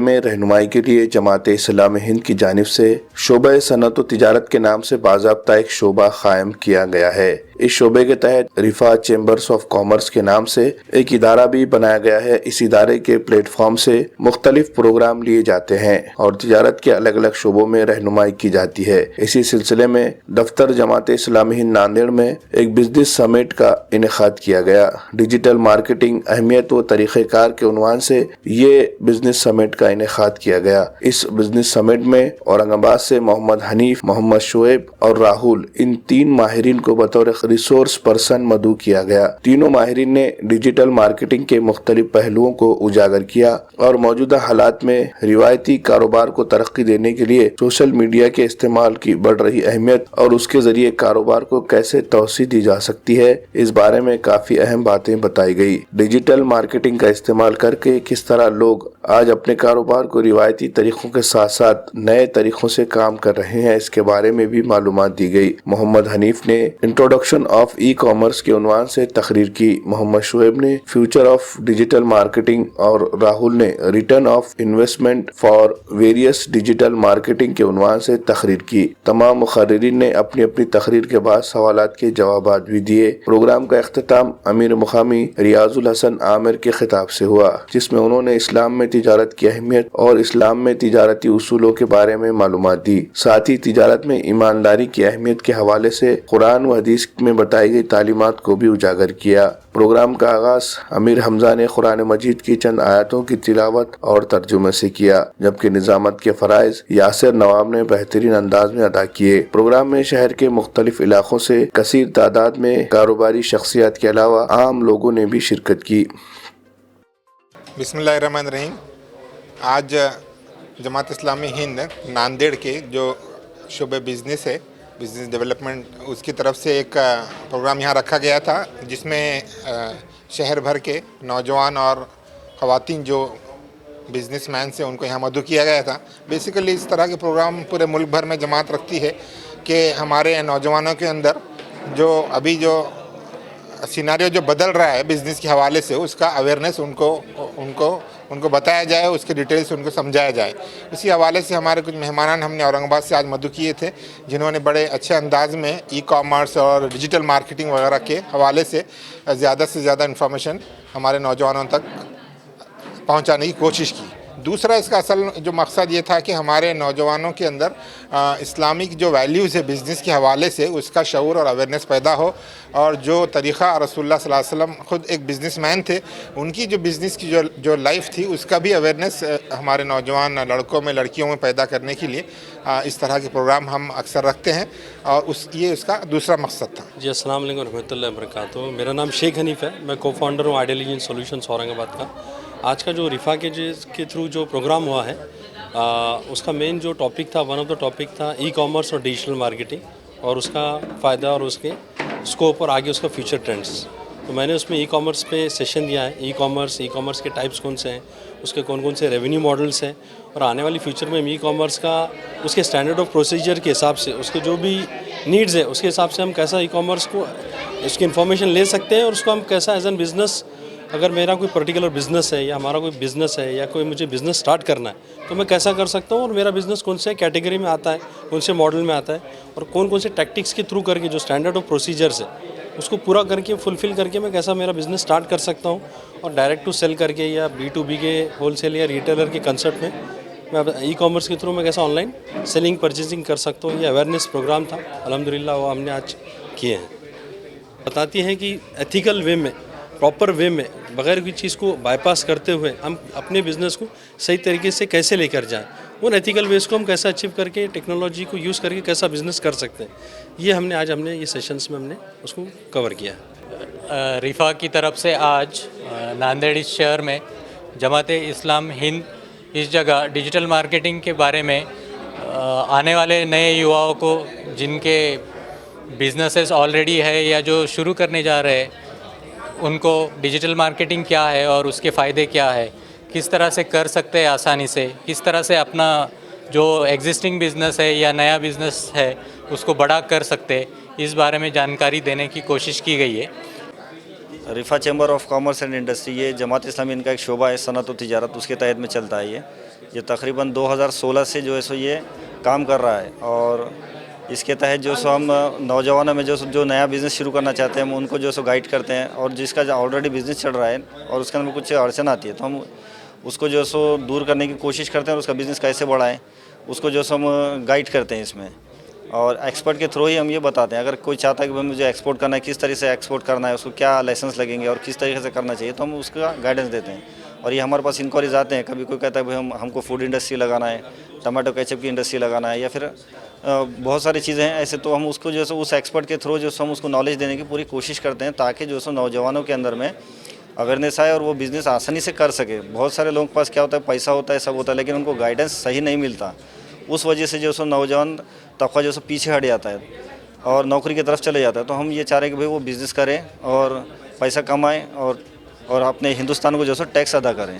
में रहनुमाई के लिए जमात-ए इस्लामी हिंद की जानिब से शोबा सनअत व तिजारत के नाम से बाज़ाब्ता एक शोबा कायम किया गया है। इस शोबे के तहत रिफा चैम्बर्स ऑफ कॉमर्स के नाम से एक इदारा भी बनाया गया है। इस इदारे के प्लेटफॉर्म से मुख्तलिफ प्रोग्राम लिए जाते हैं और तिजारत के अलग अलग शोबों में रहनुमाई की जाती है। इसी सिलसिले में दफ्तर जमात इस्लामी हिंद नांदेड़ में एक बिजनेस समिट का इनेकाद किया गया। डिजिटल मार्केटिंग अहमियत व तरीक़ेकार के उन्वान से ये बिजनेस समिट का इनेकाद किया गया। इस बिजनेस समिट में औरंगाबाद से मोहम्मद हनीफ, मोहम्मद शुएब और राहुल, इन 3 माहिरीन को बतौर रिसोर्स पर्सन मदऊ किया गया। तीनों माहिरीन ने डिजिटल मार्केटिंग के मुख्तलिफ पहलुओं को उजागर किया और मौजूदा हालात में रिवायती कारोबार को तरक्की देने के लिए सोशल मीडिया के इस्तेमाल की बढ़ रही अहमियत और उसके जरिए कारोबार को कैसे तवसी दी जा सकती है, इस बारे में काफी अहम बातें बताई गई। डिजिटल मार्केटिंग का इस्तेमाल करके किस तरह लोग आज अपने कारोबार को रिवायती तरीकों के साथ साथ नए तरीकों से काम कर रहे हैं, इसके बारे में भी मालूमात दी गई। मोहम्मद हनीफ ने इंट्रोडक्शन ऑफ ई कॉमर्स के उन्वान से तकरीर की, मोहम्मद शुएब ने फ्यूचर ऑफ डिजिटल मार्केटिंग और राहुल ने return of investment for various digital marketing के उन्वान से तकरीर की। तमाम मुखर्रिरीन ने अपनी अपनी तकरीर के बाद सवालात के जवाबात भी दिए। प्रोग्राम का इख्तिताम अमीर मुकामी रियाजुल हसन आमिर के खिताब से हुआ, जिसमें उन्होंने इस्लाम में तिजारत की अहमियत और इस्लाम में तिजारती उसूलों के बारे में मालूमात दी। साथ ही तिजारत में ईमानदारी की अहमियत के हवाले से कुरान व हदीस में बताई गई तालीमात को भी उजागर किया। प्रोग्राम का आगाज अमीर हमजा ने कुरान मजीद की चंद आयतों की तिलावत और तर्जुमे से किया, जबकि निजामत के फराइज यासिर नवाब ने बेहतरीन अंदाज में अदा किए। प्रोग्राम में शहर के मुख्तलिफ इलाकों से कसीर तादाद में कारोबारी शख्सियत के अलावा आम लोगों ने भी शिरकत की। बिस्मिल्लाहिर्रहमानिर्रहीम। आज जमात इस्लामी हिंद नांदेड़ के जो शोबे बिज़नेस है, बिज़नेस डेवलपमेंट, उसकी तरफ से एक प्रोग्राम यहाँ रखा गया था, जिसमें शहर भर के नौजवान और ख़वातीन जो बिज़नेसमैन से उनको यहाँ मदऊ किया गया था। बेसिकली इस तरह के प्रोग्राम पूरे मुल्क भर में जमात रखती है कि हमारे नौजवानों के अंदर जो अभी जो सिनारियो जो बदल रहा है बिज़नेस के हवाले से, उसका अवेयरनेस उनको बताया जाए, उसके डिटेल्स उनको समझाया जाए। इसी हवाले से हमारे कुछ मेहमान हमने औरंगाबाद से आज मदऊ किए थे, जिन्होंने बड़े अच्छे अंदाज में ई कॉमर्स और डिजिटल मार्केटिंग वगैरह के हवाले से ज़्यादा इंफॉर्मेशन हमारे नौजवानों तक पहुंचाने की कोशिश की। दूसरा इसका असल जो मकसद ये था कि हमारे नौजवानों के अंदर इस्लामिक जो वैल्यूज़ है बिज़नेस के हवाले से, उसका शऊर और अवेयरनेस पैदा हो, और जो तरीक़ा रसूलुल्लाह सल्लल्लाहु अलैहि वसल्लम ख़ुद एक बिज़नेसमैन थे, उनकी जो बिज़नेस की जो लाइफ थी, उसका भी अवेयरनेस हमारे नौजवान लड़कों में लड़कियों में पैदा करने के लिए इस तरह के प्रोग्राम हम अक्सर रखते हैं, और ये उसका दूसरा मकसद था। जी, अस्सलाम वालेकुम रहमतुल्लाहि व बरकातहू। मेरा नाम शेख हनीफ़ है, मैं को फाउंडर हूँ आइडियल इंजीनियरिंग सॉल्यूशंस औरंगाबाद का। आज का जो रिफ़ा के थ्रू जो प्रोग्राम हुआ है, उसका मेन जो टॉपिक था, वन ऑफ द टॉपिक था ई कॉमर्स और डिजिटल मार्केटिंग, और उसका फ़ायदा और उसके स्कोप और आगे उसका फ्यूचर ट्रेंड्स। तो मैंने उसमें ई कॉमर्स पे सेशन दिया है। ई कॉमर्स के टाइप्स कौन से हैं, उसके कौन कौन से रेवेन्यू मॉडल्स हैं, और आने वाली फ्यूचर में ई कॉमर्स का उसके स्टैंडर्ड ऑफ प्रोसीजर के हिसाब से, उसके जो भी नीड्स है उसके हिसाब से हम कैसा ई कॉमर्स को उसकी इन्फॉर्मेशन ले सकते हैं, और उसको हम कैसा एज एन बिज़नेस, अगर मेरा कोई पर्टिकुलर बिज़नेस है या हमारा कोई बिज़नेस है या कोई मुझे बिज़नेस स्टार्ट करना है, तो मैं कैसा कर सकता हूँ, और मेरा बिज़नेस कौन से कैटेगरी में आता है, कौन से मॉडल में आता है, और कौन कौन से टैक्टिक्स के थ्रू करके जो स्टैंडर्ड ऑफ प्रोसीजर्स है उसको पूरा करके फुलफ़िल करके मैं कैसा मेरा बिज़नेस स्टार्ट कर सकता हूँ, और डायरेक्ट टू सेल करके या B2B के होलसेल या रिटेलर के कंसेप्ट में मैं ई कॉमर्स के थ्रू मैं कैसा ऑनलाइन सेलिंग परचेजिंग कर सकता हूँ। ये अवेयरनेस प्रोग्राम था, अल्हम्दुलिल्लाह वो हमने आज किए हैं। बताती हैं कि एथिकल वे में, प्रॉपर वे में, बगैर किसी चीज़ को बाईपास करते हुए हम अपने बिज़नेस को सही तरीके से कैसे लेकर जाएं, उन एथिकल वेज को हम कैसे अचीव करके टेक्नोलॉजी को यूज़ करके कैसा बिज़नेस कर सकते हैं, ये हमने ये सेशंस में हमने उसको कवर किया है। रिफ़ा की तरफ से आज नांदेड़ इस शहर में जमात इस्लाम हिंद इस जगह डिजिटल मार्केटिंग के बारे में आने वाले नए युवाओं को, जिनके बिजनेसेस ऑलरेडी है या जो शुरू करने जा रहे हैं, उनको डिजिटल मार्केटिंग क्या है और उसके फ़ायदे क्या है, किस तरह से कर सकते हैं आसानी से, किस तरह से अपना जो एग्जिस्टिंग बिज़नेस है या नया बिज़नेस है उसको बड़ा कर सकते, इस बारे में जानकारी देने की कोशिश की गई है। रिफ़ा chamber of commerce and industry, ये जमात इस्लामी हिंद का एक शोबा है सनअत व तिजारत, उसके तहत में चलता है। ये तकरीबन 2016 से जो है सो ये काम कर रहा है। और इसके तहत जो सो हम नौजवानों में जो नया बिज़नेस शुरू करना चाहते हैं हम उनको जो सो गाइड करते हैं, और जिसका जो ऑलरेडी बिज़नेस चल रहा है और उसके अंदर कुछ अड़चन आती है तो हम उसको जो सो दूर करने की कोशिश करते हैं और उसका बिज़नेस कैसे बढ़ाएं उसको जो सो हम गाइड करते हैं इसमें। और एक्सपर्ट के थ्रू ही हम ये बताते हैं, अगर कोई चाहता है कि भाई मुझे एक्सपोर्ट करना है, किस तरह से एक्सपोर्ट करना है, उसको क्या लाइसेंस लगेंगे और किस तरीके से करना चाहिए, तो हम उसका गाइडेंस देते हैं। और ये हमारे पास इंक्वायरीज आते हैं, कभी कोई कहता है भाई हमको फूड इंडस्ट्री लगाना है, टमाटो केचप की इंडस्ट्री लगाना है, या फिर बहुत सारी चीज़ें हैं ऐसे, तो हम उसको जो है उस एक्सपर्ट के थ्रू जो हम उसको नॉलेज देने की पूरी कोशिश करते हैं, ताकि जो है नौजवानों के अंदर में अवेयरनेस आए और वो बिज़नेस आसानी से कर सके। बहुत सारे लोगों के पास क्या होता है, पैसा होता है, सब होता है, लेकिन उनको गाइडेंस सही नहीं मिलता। उस वजह से जो नौजवान तबका जो पीछे हट जाता है और नौकरी की तरफ चले जाता है। तो हम ये चाह रहे हैं कि भाई वो बिज़नेस करें और पैसा कमाएं और अपने हिंदुस्तान को जो टैक्स अदा करें।